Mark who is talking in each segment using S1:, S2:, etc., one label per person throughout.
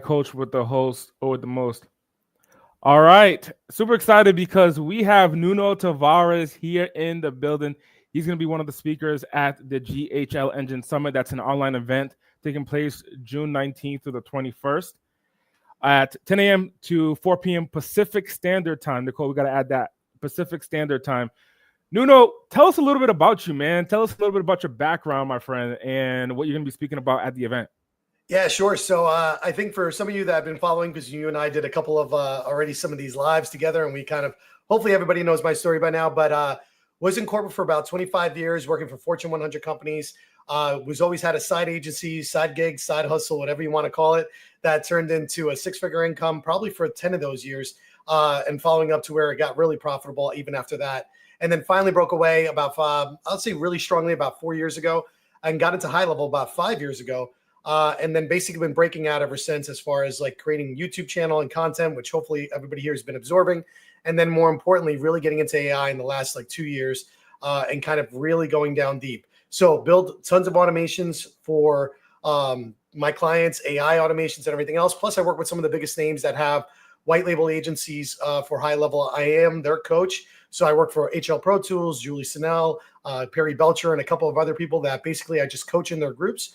S1: coach with the host or with the most. All right. Super excited because we have Nuno Tavares here in the building. He's going to be one of the speakers at the GHL Engine Summit. That's an online event taking place June 19th through the 21st at 10 a.m. to 4 p.m. Pacific Standard Time. Nicole, we got to add that. Pacific Standard Time. Nuno, tell us a little bit about you, man. Tell us a little bit about your background, my friend, and what you're going to be speaking about at the event.
S2: Yeah, sure. So I think for some of you that have been following, because you and I did a couple of already some of these lives together, and we kind of, hopefully everybody knows my story by now, but was in corporate for about 25 years, working for Fortune 100 companies. Was always had a side agency, side gig, side hustle, whatever you want to call it, that turned into a six-figure income probably for 10 of those years, and following up to where it got really profitable even after that. And then finally broke away about, I'll say really strongly about 4 years ago, and got into high level about 5 years ago. And then basically been breaking out ever since, as far as like creating YouTube channel and content, which hopefully everybody here has been absorbing. And then more importantly, really getting into AI in the last like 2 years, and kind of really going down deep. So build tons of automations for my clients, AI automations and everything else. Plus I work with some of the biggest names that have white label agencies for high level. I am their coach. So I work for HL Pro Tools, Julie Sinnell, Perry Belcher, and a couple of other people that basically I just coach in their groups.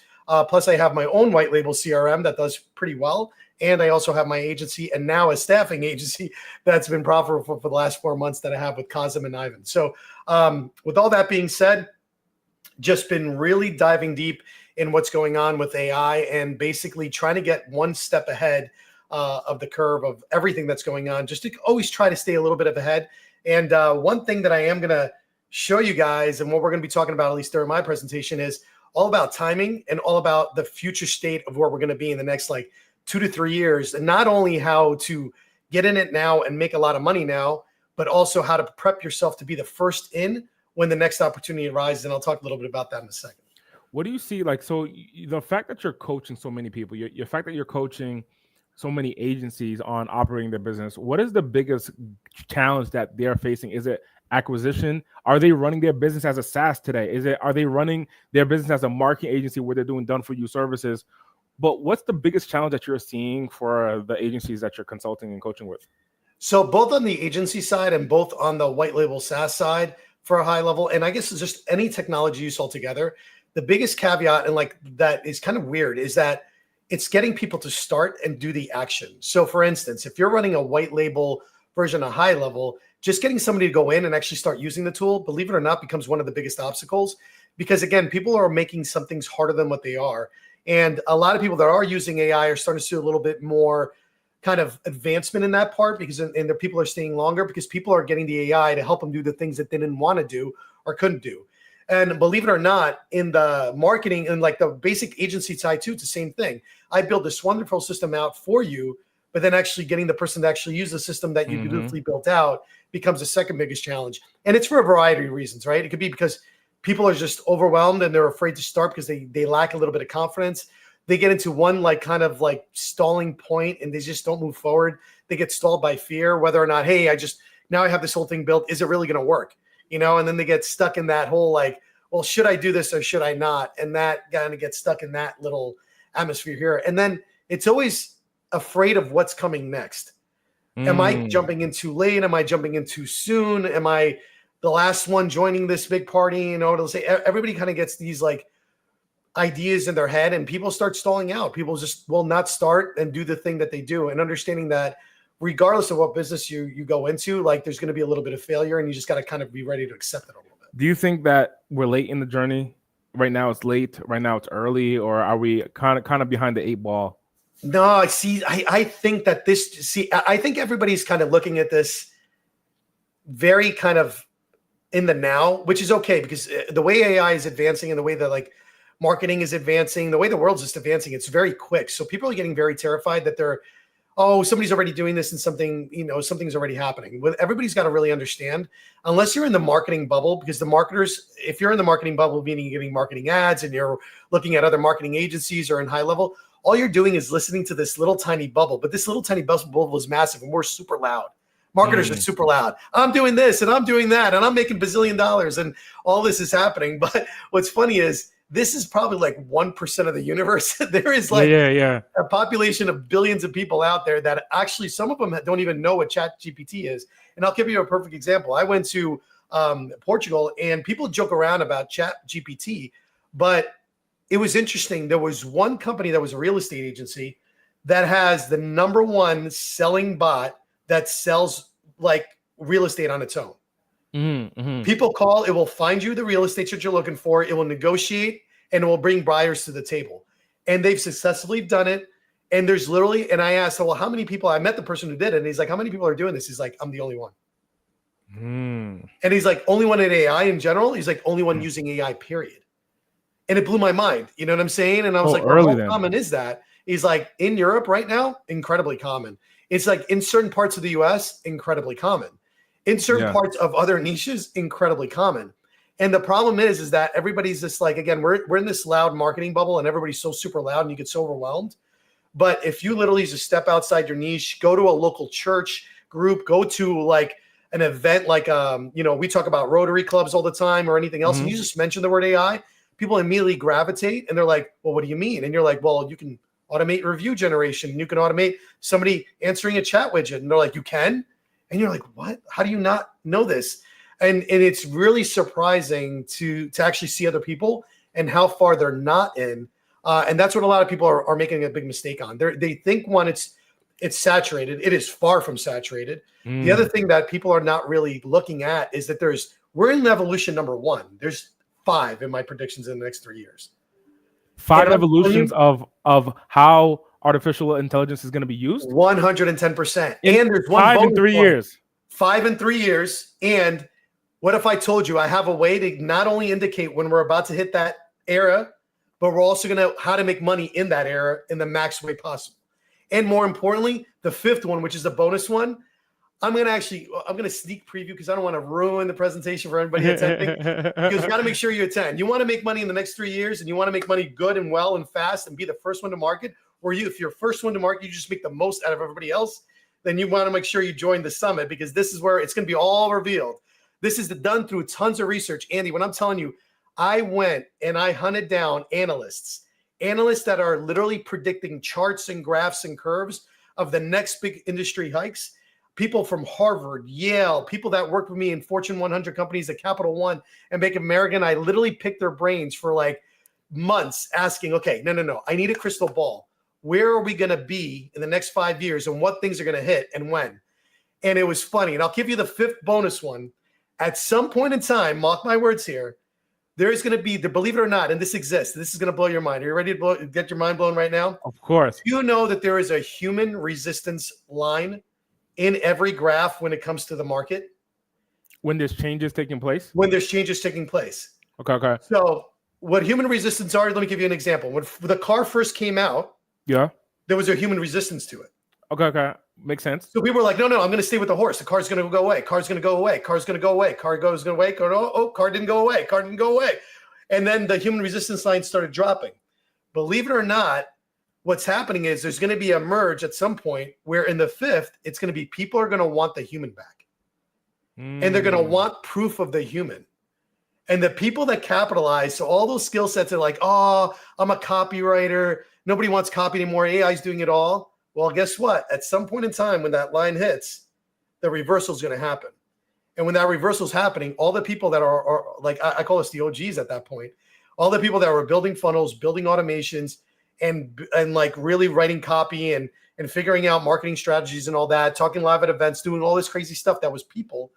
S2: Plus, I have my own white label CRM that does pretty well. And I also have my agency and now a staffing agency that's been profitable for the last 4 months that I have with Kazim and Ivan. So with all that being said, just been really diving deep in what's going on with AI and basically trying to get one step ahead of the curve of everything that's going on, just to always try to stay a little bit of ahead. And one thing that I am going to show you guys, and what we're going to be talking about, at least during my presentation, is all about timing and all about the future state of where we're going to be in the next like 2 to 3 years. And not only how to get in it now and make a lot of money now, but also how to prep yourself to be the first in when the next opportunity arises. And I'll talk a little bit about that in a second.
S1: What do you see? Like, so the fact that you're coaching so many people, your fact that you're coaching so many agencies on operating their business, what is the biggest challenge that they're facing? Is it acquisition? Are they running their business as a SaaS today? Are they running their business as a marketing agency where they're doing done for you services? But what's the biggest challenge that you're seeing for the agencies that you're consulting and coaching with?
S2: So both on the agency side and both on the white label SaaS side for a high level, and I guess it's just any technology use altogether, the biggest caveat, and like that is kind of weird, is that it's getting people to start and do the action. So for instance, if you're running a white label version of high level, just getting somebody to go in and actually start using the tool, believe it or not, becomes one of the biggest obstacles, because again, people are making some things harder than what they are. And a lot of people that are using AI are starting to see a little bit more kind of advancement in that part, because and the people are staying longer because people are getting the AI to help them do the things that they didn't want to do or couldn't do. And believe it or not, in the marketing and like the basic agency side too, it's the same thing. I build this wonderful system out for you, but then actually getting the person to actually use the system that you beautifully built out becomes the second biggest challenge. And it's for a variety of reasons, right? It could be because people are just overwhelmed and they're afraid to start because they lack a little bit of confidence. They get into one like kind of like stalling point and they just don't move forward. They get stalled by fear, whether or not, hey, now I have this whole thing built. Is it really going to work? You know, and then they get stuck in that whole like, well, should I do this or should I not? And that kind of gets stuck in that little atmosphere here. And then it's always afraid of what's coming next. Am I jumping in too late? Am I jumping in too soon? Am I the last one joining this big party? You know, it'll say everybody kind of gets these like ideas in their head and people start stalling out. People just will not start and do the thing that they do. And understanding that regardless of what business you go into, like there's going to be a little bit of failure and you just got to kind of be ready to accept it a little bit.
S1: Do you think that we're late in the journey? Right now it's late, right now it's early, or are we kind of behind the 8 ball?
S2: No, I think that I think everybody's kind of looking at this very kind of in the now, which is okay because the way AI is advancing and the way that like marketing is advancing, the way the world's just advancing, it's very quick. So people are getting very terrified that somebody's already doing this and something's already happening. Everybody's got to really understand, unless you're in the marketing bubble, because the marketers, if you're in the marketing bubble, meaning you're getting marketing ads and you're looking at other marketing agencies or in high level, all you're doing is listening to this little tiny bubble. But this little tiny bubble is massive and we're super loud. Marketers are super loud. I'm doing this and I'm doing that and I'm making $bazillion and all this is happening. But what's funny is this is probably like 1% of the universe. There is like
S1: yeah.
S2: a population of billions of people out there that actually some of them don't even know what Chat GPT is. And I'll give you a perfect example. I went to Portugal, and people joke around about Chat GPT, but it was interesting. There was one company that was a real estate agency that has the number one selling bot that sells like real estate on its own. People call, it will find you the real estate that you're looking for. It will negotiate, and it will bring buyers to the table. And they've successfully done it. And there's literally, and I asked, well, how many people? I met the person who did it. And he's like, how many people are doing this? He's like, I'm the only one. And he's like, only one in AI in general? He's like, only one using AI, period. And it blew my mind. You know what I'm saying? And I was like, well, how common is that? He's like, in Europe right now, incredibly common. It's like in certain parts of the US, incredibly common. In certain parts of other niches, incredibly common. And the problem is that everybody's just like, again, we're in this loud marketing bubble, and everybody's so super loud and you get so overwhelmed. But if you literally just step outside your niche, go to a local church group, go to like an event like, we talk about Rotary clubs all the time or anything else, and you just mention the word AI, people immediately gravitate, and they're like, well, what do you mean? And you're like, well, you can automate review generation. You can automate somebody answering a chat widget. And they're like, you can? And you're like, what? How do you not know this? And it's really surprising to actually see other people and how far they're not in. And that's what a lot of people are making a big mistake on. They think it's saturated. It is far from saturated. The other thing that people are not really looking at is that we're in evolution number 1. There's 5 in my predictions in the next 3 years.
S1: 5 evolutions of how artificial intelligence is going to be used?
S2: 110%. And there's one
S1: 5 in 3 years.
S2: 5 in 3 years. And what if I told you I have a way to not only indicate when we're about to hit that era, but we're also going to how to make money in that era in the max way possible. And more importantly, the 5th one, which is the bonus one, I'm going to sneak preview because I don't want to ruin the presentation for anybody attending. Because you got to make sure you attend. You want to make money in the next 3 years, and you want to make money good and well and fast and be the first one to market. Or if you're first one to market, you just make the most out of everybody else. Then you want to make sure you join the summit, because this is where it's going to be all revealed. This is done through tons of research. Andy, when I'm telling you, I went and I hunted down analysts that are literally predicting charts and graphs and curves of the next big industry hikes. People from Harvard, Yale, people that work with me in Fortune 100 companies at Capital One and Bank of America. And I literally picked their brains for like months asking, okay, no, I need a crystal ball. Where are we going to be in the next 5 years, and what things are going to hit and when? And it was funny. And I'll give you the 5th bonus one. At some point in time, mark my words here, there's going to be, believe it or not, and this exists. This is going to blow your mind. Are you ready to get your mind blown right now?
S1: Of course.
S2: You know that there is a human resistance line in every graph when it comes to the market?
S1: When there's changes taking place?
S2: When there's changes taking place.
S1: Okay.
S2: So what human resistance are, let me give you an example. When the car first came out, there was a human resistance to it.
S1: Okay. Makes sense.
S2: So people were like, no, I'm going to stay with the horse. The car's going to go away. Car's going to go away. Car's going to go away. Car goes away. Car didn't go away. Car didn't go away. And then the human resistance line started dropping. Believe it or not, what's happening is there's going to be a merge at some point where in the 5th, it's going to be people are going to want the human back. And they're going to want proof of the human. And the people that capitalize, so all those skill sets are like, oh, I'm a copywriter. Nobody wants copy anymore. AI is doing it all. Well, guess what? At some point in time, when that line hits, the reversal is going to happen. And when that reversal is happening, all the people that are like, I call us the OGs at that point, all the people that were building funnels, building automations, and like really writing copy and figuring out marketing strategies and all that, talking live at events, doing all this crazy stuff that was people,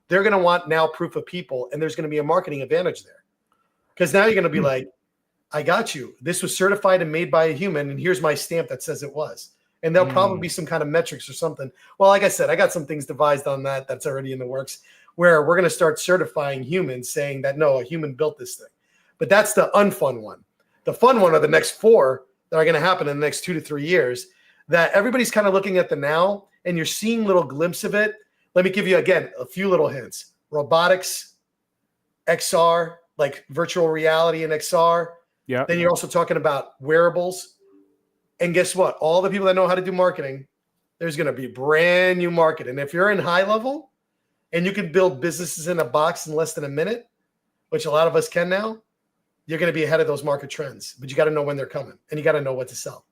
S2: they're going to want now proof of people, and there's going to be a marketing advantage there. Because now you're going to be like, I got you. This was certified and made by a human, and here's my stamp that says it was. And there'll probably be some kind of metrics or something. Well, like I said, I got some things devised on that's already in the works, where we're going to start certifying humans, saying that, no, a human built this thing. But that's the unfun one. The fun one are the next 4 that are going to happen in the next 2 to 3 years, that everybody's kind of looking at the now, and you're seeing little glimpses of it. Let me give you, again, a few little hints. Robotics, XR, like virtual reality and XR.
S1: Yeah.
S2: Then you're also talking about wearables. And guess what? All the people that know how to do marketing, there's going to be brand new market. And if you're in high level and you can build businesses in a box in less than a minute, which a lot of us can now, you're going to be ahead of those market trends, but you got to know when they're coming and you got to know what to sell.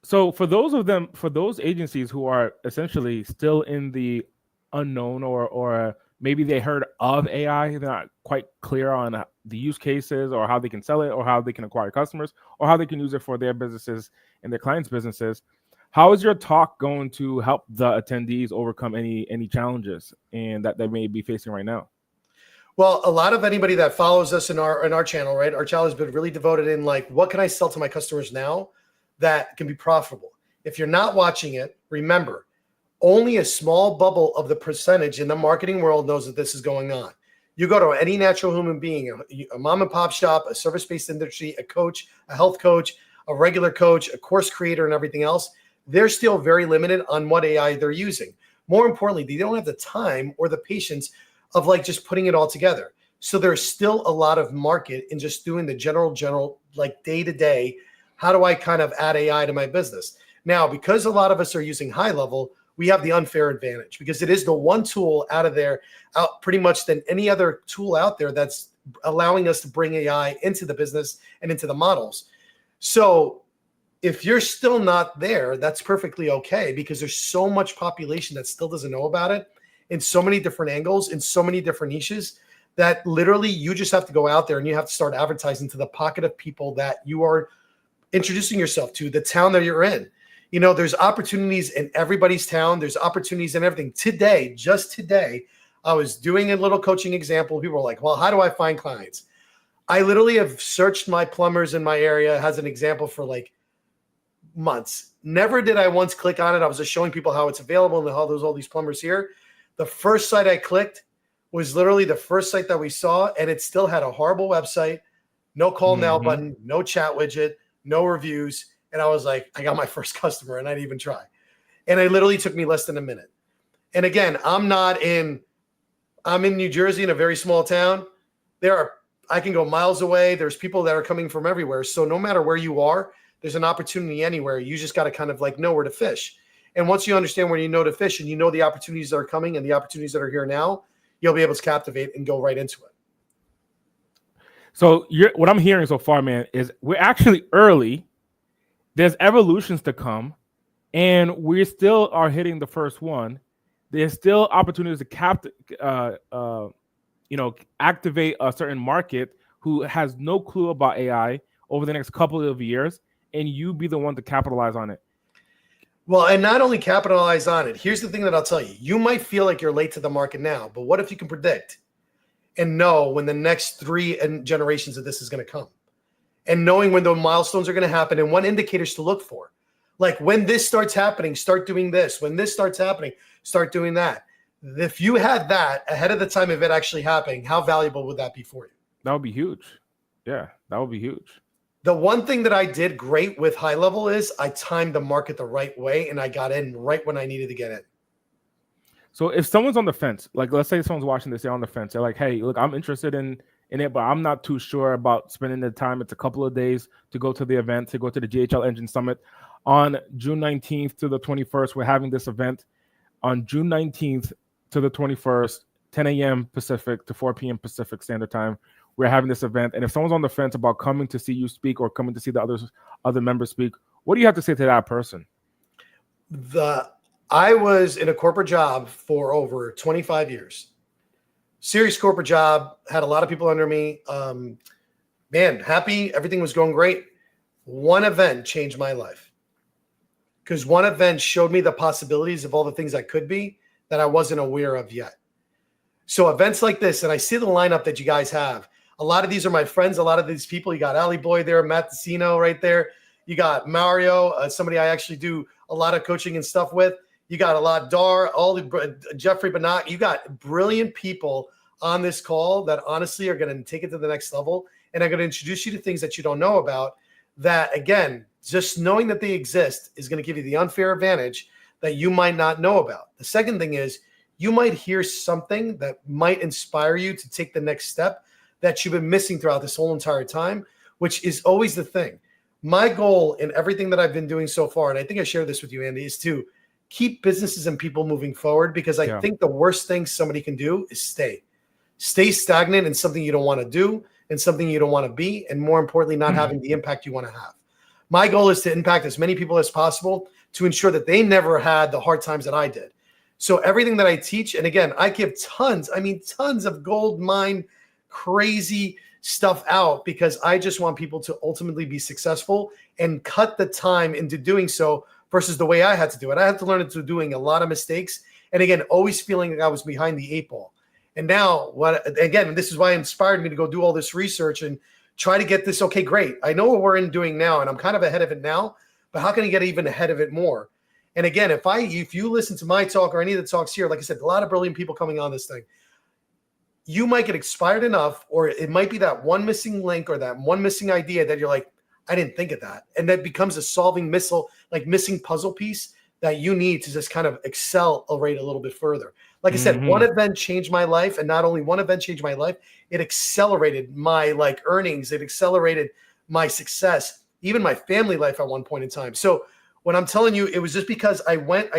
S1: So for those agencies who are essentially still in the unknown, or maybe they heard of AI, they're not quite clear on the use cases or how they can sell it or how they can acquire customers or how they can use it for their businesses and their clients' businesses. How is your talk going to help the attendees overcome any challenges and that they may be facing right now?
S2: Well, a lot of anybody that follows us in our channel, right? Our channel has been really devoted in like, what can I sell to my customers now that can be profitable? If you're not watching it, remember, only a small bubble of the percentage in the marketing world knows that this is going on. You go to any natural human being, a mom and pop shop, a service-based industry, a coach, a health coach, a regular coach, a course creator, and everything else, they're still very limited on what AI they're using. More importantly, they don't have the time or the patience of like just putting it all together. So there's still a lot of market in just doing the general, like day-to-day, how do I kind of add AI to my business? Now, because a lot of us are using GoHighLevel, we have the unfair advantage because it is the one tool out pretty much than any other tool out there that's allowing us to bring AI into the business and into the models. So if you're still not there, that's perfectly okay because there's so much population that still doesn't know about it in so many different angles, in so many different niches that literally you just have to go out there and you have to start advertising to the pocket of people that you are introducing yourself to, the town that you're in. You know, there's opportunities in everybody's town. There's opportunities in everything. Today, just today, I was doing a little coaching example. People were like, well, how do I find clients? I literally have searched my plumbers in my area as an example for like months. Never did I once click on it. I was just showing people how it's available and how there's all these plumbers here. The first site I clicked was literally the first site that we saw, and it still had a horrible website, no call now button, no chat widget, no reviews. And I was like, I got my first customer and I didn't even try. And it literally took me less than a minute. And again, I'm in New Jersey in a very small town. I can go miles away. There's people that are coming from everywhere. So no matter where you are, there's an opportunity anywhere. You just got to kind of like know where to fish. And once you understand where you know to fish and you know the opportunities that are coming and the opportunities that are here now, you'll be able to captivate and go right into it.
S1: So what I'm hearing so far, man, is we're actually early. There's evolutions to come, and we still are hitting the first one. There's still opportunities to activate a certain market who has no clue about AI over the next couple of years, and you be the one to capitalize on it.
S2: Well, and not only capitalize on it. Here's the thing that I'll tell you. You might feel like you're late to the market now, but what if you can predict and know when the next 3 generations of this is going to come? And knowing when the milestones are going to happen and what indicators to look for. Like when this starts happening, start doing this. When this starts happening, start doing that. If you had that ahead of the time of it actually happening, how valuable would that be for you?
S1: That would be huge. Yeah, that would be huge.
S2: The one thing that I did great with GoHighLevel is I timed the market the right way and I got in right when I needed to get in.
S1: So if someone's on the fence, like let's say someone's watching this, they're on the fence. They're like, hey, look, I'm interested in it, but I'm not too sure about spending the time. It's a couple of days to go to the event, to go to the GHL Engine Summit on June 19th to the 21st. We're having this event on June 19th to the 21st, 10 a.m. Pacific to 4 p.m. Pacific Standard Time. We're having this event. And if someone's on the fence about coming to see you speak or coming to see the other members speak, what do you have to say to that person?
S2: I was in a corporate job for over 25 years. Serious corporate job, had a lot of people under me. Man, happy. Everything was going great. One event changed my life because one event showed me the possibilities of all the things I could be that I wasn't aware of yet. So events like this, and I see the lineup that you guys have. A lot of these are my friends. A lot of these people, you got Ali Boy there, Matt Tessino right there. You got Mario, somebody I actually do a lot of coaching and stuff with. You got a lot, Jeffrey Banach. You got brilliant people on this call that honestly are going to take it to the next level and are going to introduce you to things that you don't know about that, again, just knowing that they exist is going to give you the unfair advantage that you might not know about. The second thing is you might hear something that might inspire you to take the next step that you've been missing throughout this whole entire time, which is always the thing. My goal in everything that I've been doing so far, and I think I shared this with you, Andy, is to keep businesses and people moving forward because I think the worst thing somebody can do is stay stagnant in something you don't want to do and something you don't want to be, and more importantly, not having the impact you want to have. My goal is to impact as many people as possible to ensure that they never had the hard times that I did. So everything that I teach, and again, I give tons of gold mine, crazy stuff out because I just want people to ultimately be successful and cut the time into doing so versus the way I had to do it. I had to learn into doing a lot of mistakes. And again, always feeling like I was behind the 8 ball. And now, this is why it inspired me to go do all this research and try to get this. Okay, great. I know what we're doing now, and I'm kind of ahead of it now, but how can I get even ahead of it more? And again, if you listen to my talk or any of the talks here, like I said, a lot of brilliant people coming on this thing, you might get expired enough, or it might be that one missing link or that one missing idea that you're like, I didn't think of that. And that becomes a solving missing puzzle piece that you need to just kind of accelerate a little bit further. Like I said, one event changed my life, and not only one event changed my life, it accelerated my earnings. It accelerated my success, even my family life at one point in time. So when I'm telling you, it was just because I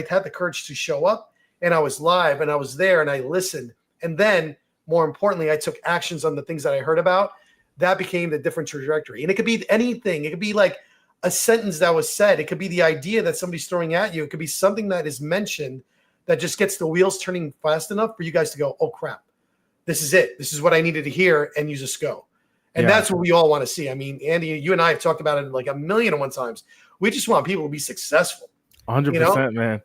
S2: had the courage to show up, and I was live, and I was there, and I listened. And then more importantly, I took actions on the things that I heard about. That became the different trajectory. And it could be anything. It could be like a sentence that was said. It could be the idea that somebody's throwing at you. It could be something that is mentioned that just gets the wheels turning fast enough for you guys to go, oh, crap, this is it. This is what I needed to hear, and you just go. And that's what we all want to see. I mean, Andy, you and I have talked about it like 1,000,001 times. We just want people to be successful.
S1: 100%, man.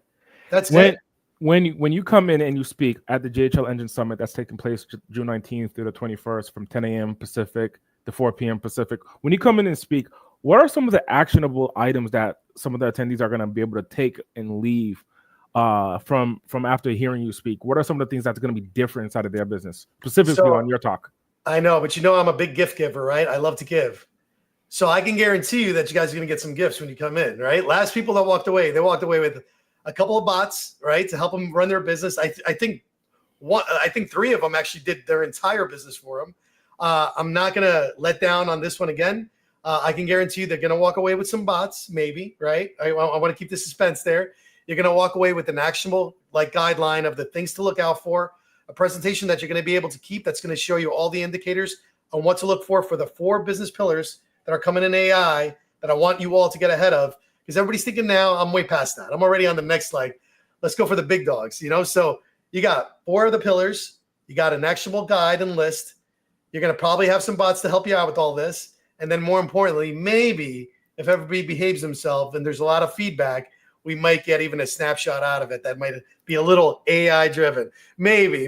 S2: That's it.
S1: When you come in and you speak at the GHL Engine Summit that's taking place June 19th through the 21st from 10 a.m. Pacific to 4 p.m. Pacific, when you come in and speak, what are some of the actionable items that some of the attendees are going to be able to take and leave from after hearing you speak? What are some of the things that's going to be different inside of their business, specifically on your talk?
S2: I know, but I'm a big gift giver, right? I love to give. So I can guarantee you that you guys are going to get some gifts when you come in, right? Last people that walked away, they walked away with a couple of bots, right, to help them run their business. I think 3 of them actually did their entire business for them. I'm not going to let down on this one again. I can guarantee you they're going to walk away with some bots, maybe, right? I want to keep the suspense there. You're going to walk away with an actionable guideline of the things to look out for, a presentation that you're going to be able to keep that's going to show you all the indicators on what to look for the 4 business pillars that are coming in AI that I want you all to get ahead of, because everybody's thinking now, I'm way past that. I'm already on the next, let's go for the big dogs, So you got 4 of the pillars. You got an actionable guide and list. You're going to probably have some bots to help you out with all this. And then more importantly, maybe if everybody behaves themselves and there's a lot of feedback, we might get even a snapshot out of it that might be a little AI driven. Maybe.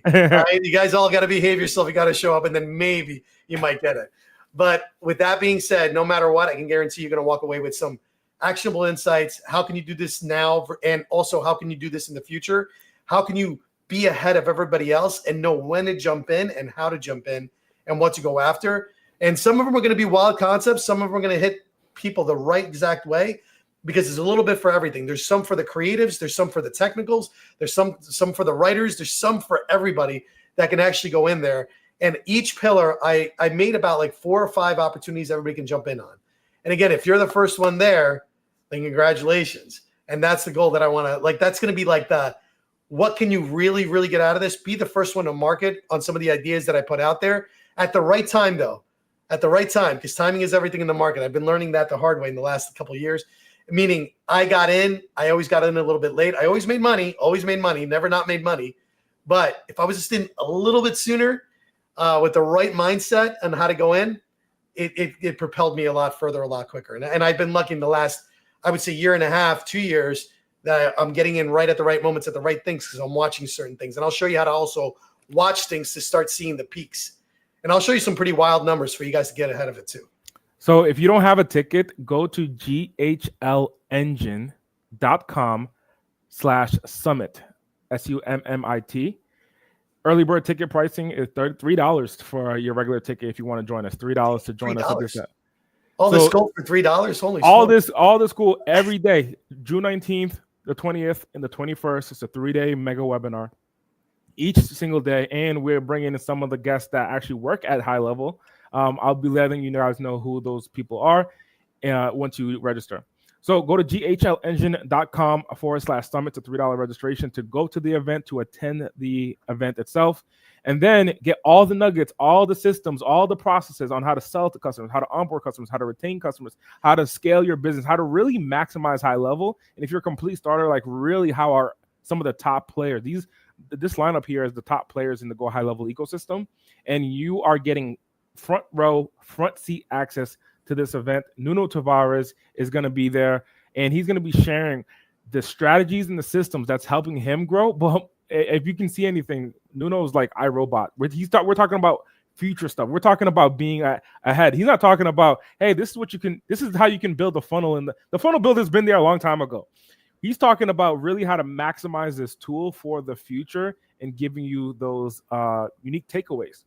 S2: Right? You guys all got to behave yourself. You got to show up, and then maybe you might get it. But with that being said, no matter what, I can guarantee you're going to walk away with some actionable insights. How can you do this now? And also, how can you do this in the future? How can you be ahead of everybody else and know when to jump in and how to jump in and what to go after? And some of them are going to be wild concepts. Some of them are going to hit people the right exact way, because there's a little bit for everything. There's some for the creatives. There's some for the technicals. There's some for the writers. There's some for everybody that can actually go in there. And each pillar, I made about 4 or 5 opportunities everybody can jump in on. And again, if you're the first one there, then congratulations. And that's the goal that I want to, that's going to be what can you really, really get out of this? Be the first one to market on some of the ideas that I put out there at the right time, though. At the right time, because timing is everything in the market. I've been learning that the hard way in the last couple of years. Meaning I always got in a little bit late. I always made money, never not made money. But if I was just in a little bit sooner with the right mindset on how to go in, it propelled me a lot further, a lot quicker. And I've been lucky in the last, I would say, 1.5 years, 2 years, that I'm getting in right at the right moments at the right things, because I'm watching certain things. And I'll show you how to also watch things to start seeing the peaks. And I'll show you some pretty wild numbers for you guys to get ahead of it too.
S1: So if you don't have a ticket, go to ghlengine.com/summit, SUMMIT. Early bird ticket pricing is $3 for your regular ticket if you want to join us. $3 to join us at this.
S2: All this gold for $3. Holy
S1: all this cool every day. June 19th, the 20th, and the 21st. It's a 3-day mega webinar each single day, and we're bringing in some of the guests that actually work at High Level. I'll be letting you guys know who those people are once you register. So go to ghlengine.com/summit to $3 registration to go to the event, to attend the event itself, and then get all the nuggets, all the systems, all the processes on how to sell to customers, how to onboard customers, how to retain customers, how to scale your business, how to really maximize high level. And if you're a complete starter, like really how are some of the top players. This lineup here is the top players in the GoHighLevel ecosystem, and you are getting front row, front seat access to this event. Nuno Tavares is going to be there, and he's going to be sharing the strategies and the systems that's helping him grow. But if you can see anything, Nuno's like iRobot. We're talking about future stuff. We're talking about being ahead. He's not talking about, hey, this is how you can build a funnel. And the funnel builder's been there a long time ago. He's talking about really how to maximize this tool for the future and giving you those unique takeaways.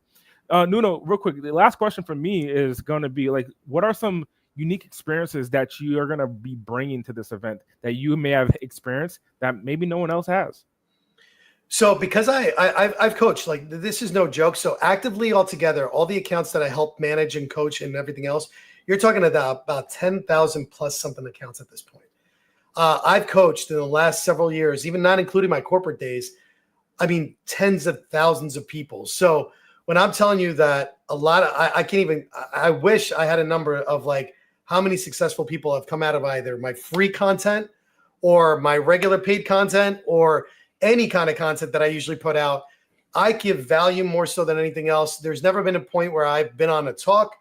S1: Nuno, real quick, the last question for me is going to be like, what are some unique experiences that you are going to be bringing to this event that you may have experienced that maybe no one else has?
S2: So because I've coached, like this is no joke. So actively altogether, all the accounts that I help manage and coach and everything else, you're talking about 10,000 plus something accounts at this point. I've coached in the last several years, even not including my corporate days, I mean, tens of thousands of people. So when I'm telling you that a lot of, I can't even, I wish I had a number of like how many successful people have come out of either my free content or my regular paid content or any kind of content that I usually put out. I give value more so than anything else. There's never been a point where I've been on a talk,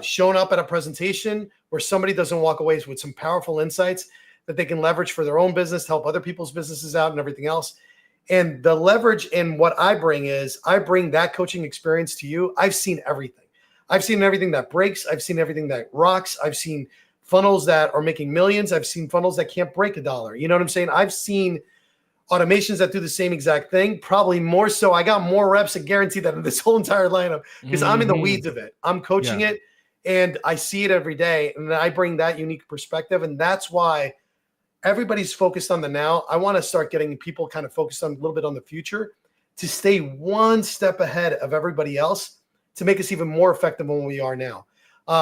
S2: shown up at a presentation where somebody doesn't walk away with some powerful insights that they can leverage for their own business, help other people's businesses out and everything else. And the leverage in what I bring is I bring that coaching experience to you. I've seen everything. I've seen everything that breaks. I've seen everything that rocks. I've seen funnels that are making millions. I've seen funnels that can't break $1. You know what I'm saying? I've seen automations that do the same exact thing, probably more so. I got more reps and guarantee that in this whole entire lineup because I'm in the weeds of it. I'm coaching it and I see it every day. And I bring that unique perspective. And that's why everybody's focused on the now. I want to start getting people kind of focused on a little bit on the future to stay one step ahead of everybody else to make us even more effective than we are now.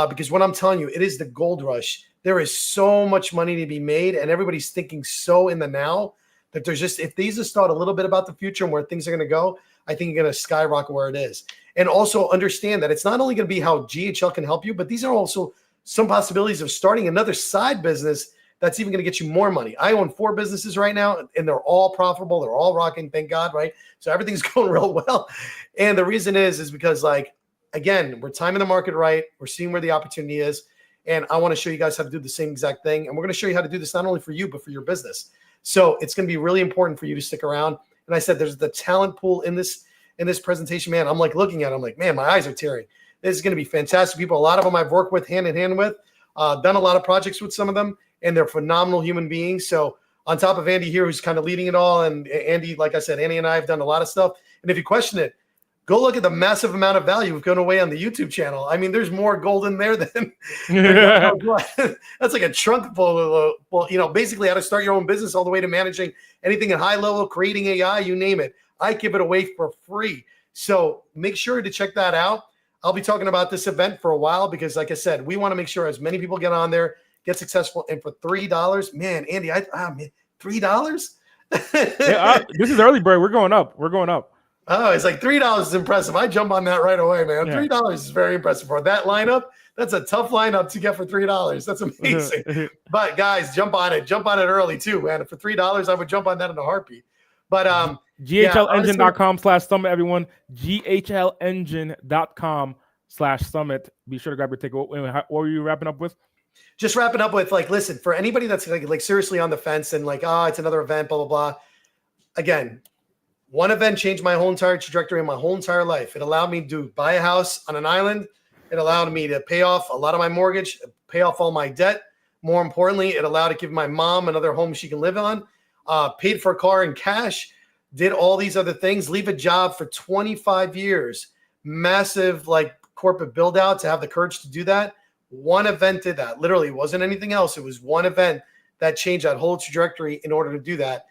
S2: Because what I'm telling you, it is the gold rush. There is so much money to be made and everybody's thinking so in the now that there's just, if these just thought a little bit about the future and where things are going to go, I think you're going to skyrocket where it is. And also understand that it's not only going to be how GHL can help you, but these are also some possibilities of starting another side business that's even going to get you more money. I own 4 businesses right now, and they're all profitable. They're all rocking, thank God, right? So everything's going real well. And the reason is because, like, again, we're timing the market right. We're seeing where the opportunity is. And I want to show you guys how to do the same exact thing. And we're going to show you how to do this not only for you, but for your business. So it's going to be really important for you to stick around. And I said, there's the talent pool in this presentation, man. I'm like looking at it. I'm like, man, my eyes are tearing. This is going to be fantastic people. A lot of them I've worked with hand in hand with, done a lot of projects with some of them. And they're phenomenal human beings. So on top of Andy here, who's kind of leading it all, and Andy, like I said, Andy and I have done a lot of stuff. And if you question it, go look at the massive amount of value we've gone away on the YouTube channel. I mean, there's more gold in there than that's like a trunk full of, basically how to start your own business all the way to managing anything at high level, creating AI, you name it. I give it away for free. So make sure to check that out. I'll be talking about this event for a while because, like I said, we want to make sure as many people get on there, get successful, and for $3, man, Andy, man, $3?
S1: This is early bird. We're going up.
S2: Oh, it's like $3 is impressive. I jump on that right away, man. Yeah. $3 is very impressive for that lineup. That's a tough lineup to get for $3. That's amazing. But guys, jump on it early too, man. For $3, I would jump on that in a heartbeat. But
S1: GHLengine.com/summit, everyone. GHLengine.com/summit. Be sure to grab your ticket. What were you wrapping up with?
S2: Just wrapping up with, like, listen, for anybody that's like seriously on the fence and like, it's another event, blah, blah, blah. Again, one event changed my whole entire trajectory in my whole entire life. It allowed me to buy a house on an island. It allowed me to pay off a lot of my mortgage, pay off all my debt. More importantly, it allowed to give my mom another home she can live on, paid for a car in cash, did all these other things, leave a job for 25 years, massive like corporate build out to have the courage to do that. One event did that. Literally, it wasn't anything else. It was one event that changed that whole trajectory in order to do that.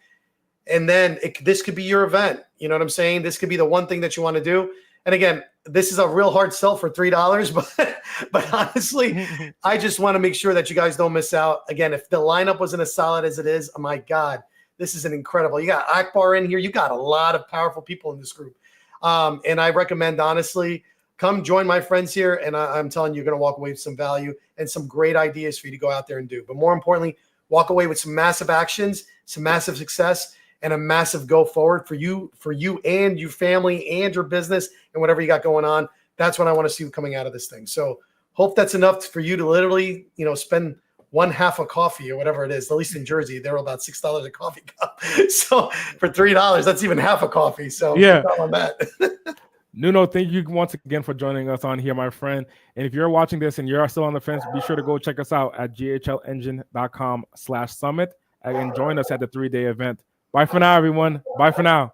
S2: And then this could be your event. You know what I'm saying? This could be the one thing that you want to do. And again, this is a real hard sell for $3, but honestly, I just want to make sure that you guys don't miss out. Again, if the lineup wasn't as solid as it is, oh my God, this is an incredible. You got Akbar in here. You got a lot of powerful people in this group. And I recommend, honestly, come join my friends here. And I'm telling you, you're going to walk away with some value and some great ideas for you to go out there and do. But more importantly, walk away with some massive actions, some massive success, and a massive go forward for you and your family and your business and whatever you got going on. That's what I want to see coming out of this thing. So hope that's enough for you to literally, spend one half a coffee or whatever it is. At least in Jersey, they're about $6 a coffee cup. So for $3, that's even half a coffee. So
S1: yeah,
S2: on that.
S1: Nuno, thank you once again for joining us on here, my friend. And if you're watching this and you're still on the fence, be sure to go check us out at ghlengine.com/summit and join us at the 3-day event. Bye for now, everyone. Bye for now.